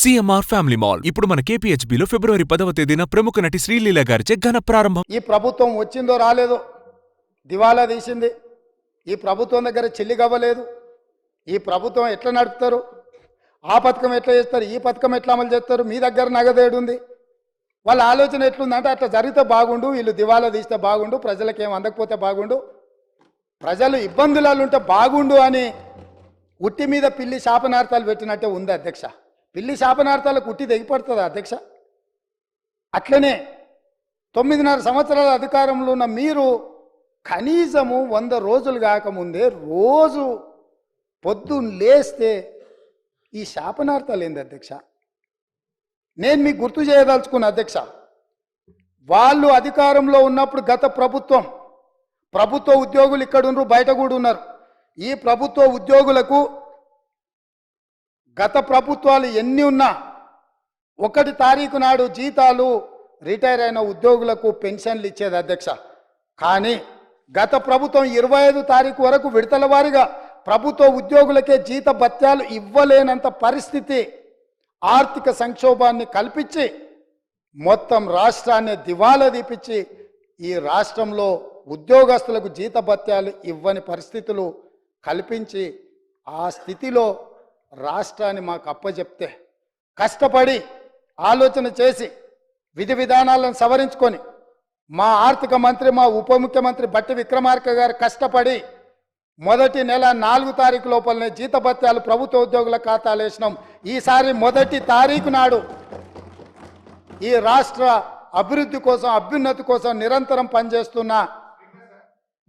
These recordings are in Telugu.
సిఎంఆర్ ఫ్యామిలీ మాల్ ఇప్పుడు మన కేపీహెచ్బీలో ఫిబ్రవరి 10వ తేదీన ప్రముఖ నటి శ్రీలీల గారిచే ఘన ప్రారంభం. ఈ ప్రభుత్వం వచ్చిందో రాలేదో దివాలా తీసింది. ఈ ప్రభుత్వం దగ్గర చెల్లిగవ్వలేదు. ఈ ప్రభుత్వం ఎట్లా నడుపుతారు, ఆ పథకం ఎట్లా చేస్తారు, ఈ పథకం ఎట్లా అమలు చేస్తారు, మీ దగ్గర నగదేడుంది. వాళ్ళ ఆలోచన ఎట్లుందంటే అట్లా జరిగితే బాగుండు, వీళ్ళు దివాలా తీస్తే బాగుండు, ప్రజలకు ఏం అందకపోతే బాగుండు, ప్రజలు ఇబ్బందులలో ఉంటే బాగుండు అని ఉట్టి మీద పిల్లి శాపనార్థాలు పెట్టినట్టే ఉంది అధ్యక్ష. పిల్లి శాపనార్థాలకు ఉట్టి తెగిపడుతుంది అధ్యక్ష. అట్లనే 9.5 సంవత్సరాల అధికారంలో ఉన్న మీరు కనీసము 100 రోజులు కాకముందే రోజు పొద్దున్న లేస్తే ఈ శాపనార్థాలు ఏంది అధ్యక్ష? నేను మీకు గుర్తు చేయదలుచుకున్న అధ్యక్ష, వాళ్ళు అధికారంలో ఉన్నప్పుడు గత ప్రభుత్వ ఉద్యోగులు ఇక్కడ ఉన్నారు, బయట కూడా ఉన్నారు. ఈ ప్రభుత్వ ఉద్యోగులకు గత ప్రభుత్వాలు ఎన్ని ఉన్నా 1 తారీఖు నాడు జీతాలు రిటైర్ అయిన ఉద్యోగులకు పెన్షన్లు ఇచ్చేది అధ్యక్ష. కానీ గత ప్రభుత్వం 25 తారీఖు వరకు విడతల వారీగా ప్రభుత్వ ఉద్యోగులకే జీత భత్యాలు ఇవ్వలేనంత పరిస్థితి, ఆర్థిక సంక్షోభాన్ని కల్పించి మొత్తం రాష్ట్రాన్ని దివాలా తీపించి ఈ రాష్ట్రంలో ఉద్యోగస్తులకు జీత భత్యాలు ఇవ్వని పరిస్థితులు కల్పించి ఆ స్థితిలో రాష్ట్రాన్ని మాకు అప్పచెప్తే కష్టపడి ఆలోచన చేసి విధి విధానాలను సవరించుకొని మా ఆర్థిక మంత్రి, మా ఉప ముఖ్యమంత్రి బట్టి విక్రమార్క గారు కష్టపడి మొదటి నెల 4 తారీఖు లోపలనే జీతభత్యాలు ప్రభుత్వ ఉద్యోగుల ఖాతాలు వేసినాం. ఈసారి 1 తారీఖు నాడు ఈ రాష్ట్ర అభివృద్ధి కోసం, అభ్యున్నతి కోసం నిరంతరం పనిచేస్తున్న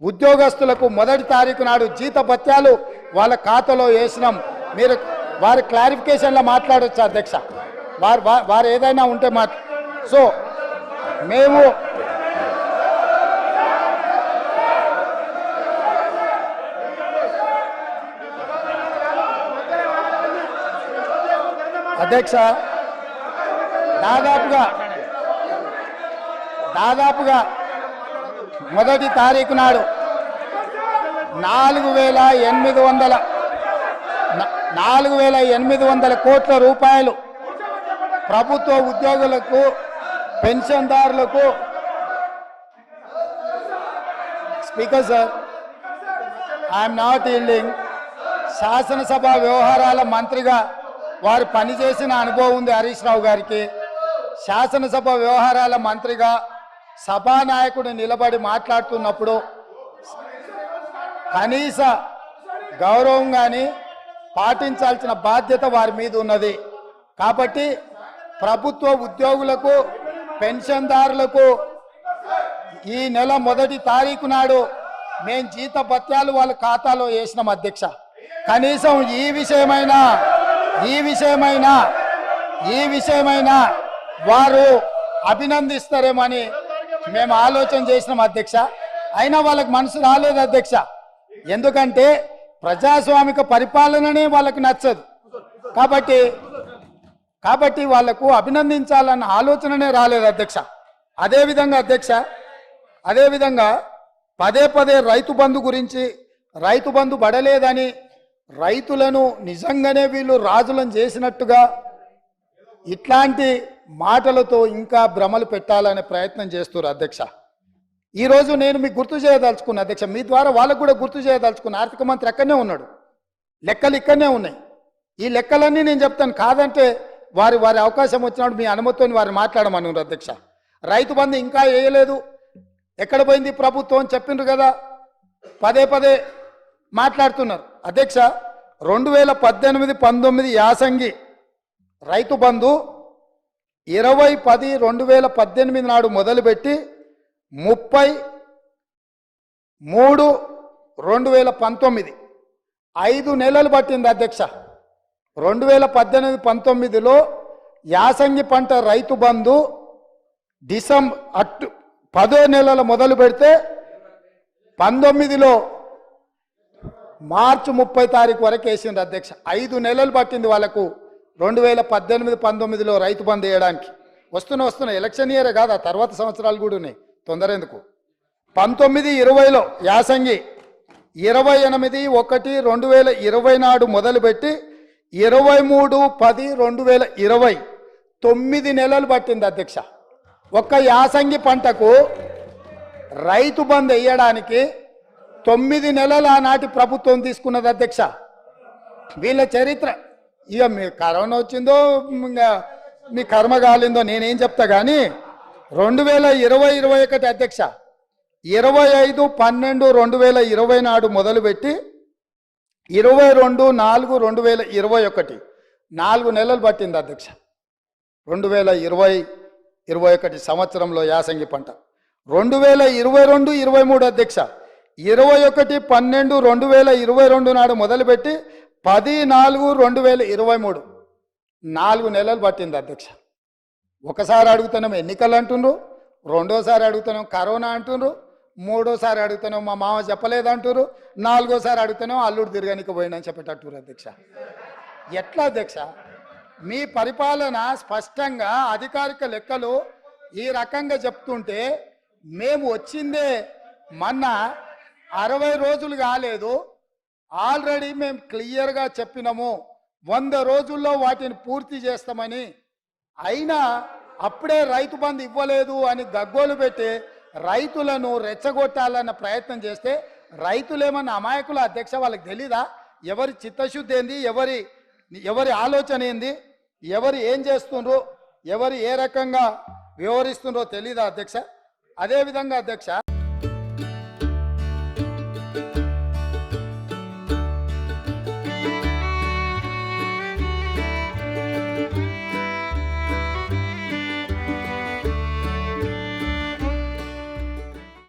ఉద్యోగస్తులకు 1 తారీఖు నాడు జీతభత్యాలు వాళ్ళ ఖాతాలో వేసినాం. మీరు వారి క్లారిఫికేషన్లో మాట్లాడవచ్చు అధ్యక్ష, వారు ఏదైనా ఉంటే సో మేము అధ్యక్ష దాదాపుగా 1 తారీఖు నాడు 4,800 కోట్ల రూపాయలు ప్రభుత్వ ఉద్యోగులకు, పెన్షన్దారులకు. Speaker sir, I'm not yielding. శాసనసభ వ్యవహారాల మంత్రిగా వారు పనిచేసిన అనుభవం ఉంది హరీష్ రావు గారికి. శాసనసభ వ్యవహారాల మంత్రిగా సభానాయకుడు నిలబడి మాట్లాడుతున్నప్పుడు కనీస గౌరవం కానీ పాటించాల్సిన బాధ్యత వారి మీద ఉన్నది. కాబట్టి ప్రభుత్వ ఉద్యోగులకు, పెన్షన్దారులకు ఈ నెల 1 తారీఖు నాడు మేము జీత భత్యాలు వాళ్ళ ఖాతాలో వేసినాం అధ్యక్ష. కనీసం ఈ విషయమైనా వారు అభినందిస్తారేమని మేము ఆలోచన చేసినాం అధ్యక్ష. అయినా వాళ్ళకి మనసు రాలేదు అధ్యక్ష. ఎందుకంటే ప్రజాస్వామిక పరిపాలననే వాళ్ళకు నచ్చదు. కాబట్టి వాళ్లకు అభినందించాలన్న ఆలోచననే రాలేదు అధ్యక్ష. అదేవిధంగా పదే రైతు బంధు గురించి, రైతు బంధు పడలేదని రైతులను నిజంగానే వీళ్ళు రాజులను చేసినట్టుగా ఇట్లాంటి మాటలతో ఇంకా భ్రమలు పెట్టాలనే ప్రయత్నం చేస్తున్నారు అధ్యక్ష. ఈరోజు నేను మీకు గుర్తు చేయదలుచుకున్నా అధ్యక్ష, మీ ద్వారా వాళ్ళకు కూడా గుర్తు చేయదలుచుకున్నా. ఆర్థిక మంత్రి అక్కడనే ఉన్నాడు, లెక్కలు ఇక్కడనే ఉన్నాయి. ఈ లెక్కలన్నీ నేను చెప్తాను, కాదంటే వారి అవకాశం వచ్చినప్పుడు మీ అనుమతితో వారు మాట్లాడమని అధ్యక్ష. రైతు బంధు ఇంకా వేయలేదు, ఎక్కడ పోయింది ప్రభుత్వం అని చెప్పిండ్రు కదా, పదే మాట్లాడుతున్నారు అధ్యక్ష. 2018-19 యాసంగి రైతు బంధు 20/10/2018 నాడు మొదలుపెట్టి 30/3/2019 5 నెలలు పట్టింది అధ్యక్ష. 2018-19లో యాసంగి పంట రైతు బంధు డిసెంబర్ 10 నెలలు మొదలు పెడితే 19లో మార్చి 30 తారీఖు వరకు వేసింది అధ్యక్ష. 5 నెలలు పట్టింది వాళ్ళకు 2018-19లో రైతు బంధు వేయడానికి. వస్తున్నా ఎలక్షన్ ఇయరే కాదు, ఆ తర్వాత సంవత్సరాలు కూడా ఉన్నాయి, తొందర ఎందుకు. 19-20లో యాసంగి 28/1/2020 నాడు మొదలుపెట్టి 23/10/2020 9 నెలలు పట్టింది అధ్యక్ష. ఒక్క యాసంగి పంటకు రైతు బంద్ వేయడానికి 9 నెలలు ఆనాటి ప్రభుత్వం తీసుకున్నది అధ్యక్ష. వీళ్ళ చరిత్ర ఇక మీ కరోనా వచ్చిందో ఇంకా మీ కర్మ కాలిందో నేనేం చెప్తా కానీ 2020-21 అధ్యక్ష 25/12/2020 నాడు మొదలుపెట్టి 22/4/2021 4 నెలలు పట్టింది అధ్యక్ష. 2020-21 సంవత్సరంలో యాసంగి పంట. 2022-23 అధ్యక్ష 21/12/2022 నాడు మొదలుపెట్టి 10/4/2023 4 నెలలు పట్టింది అధ్యక్ష. ఒకసారి అడుగుతున్నాం ఎన్నికలు అంటుండ్రు, రెండోసారి అడుగుతున్నాం కరోనా అంటుండ్రు, మూడోసారి అడుగుతున్నాం మా మామ చెప్పలేదంటారు, నాలుగోసారి అడుగుతున్నాం అల్లుడు తిరగనికి పోయిందని చెప్పేటట్టు అధ్యక్ష. ఎట్లా అధ్యక్ష మీ పరిపాలన స్పష్టంగా అధికారిక లెక్కలు ఈ రకంగా చెప్తుంటే మేము వచ్చిందే మొన్న 60 రోజులు కాలేదు, ఆల్రెడీ మేము క్లియర్గా చెప్పినాము 100 రోజుల్లో వాటిని పూర్తి చేస్తామని. అయినా అప్పుడే రైతు బంధు ఇవ్వలేదు అని గగ్గోలు పెట్టి రైతులను రెచ్చగొట్టాలన్న ప్రయత్నం చేస్తే రైతులేమన్నా అమాయకుల అధ్యక్ష? వాళ్ళకి తెలీదా ఎవరి చిత్తశుద్ధి ఏంది, ఎవరి ఆలోచన ఏంది, ఎవరు ఏం చేస్తుండ్రో, ఎవరు ఏ రకంగా వ్యవహరిస్తుండ్రో తెలీదా అధ్యక్ష? అదేవిధంగా అధ్యక్ష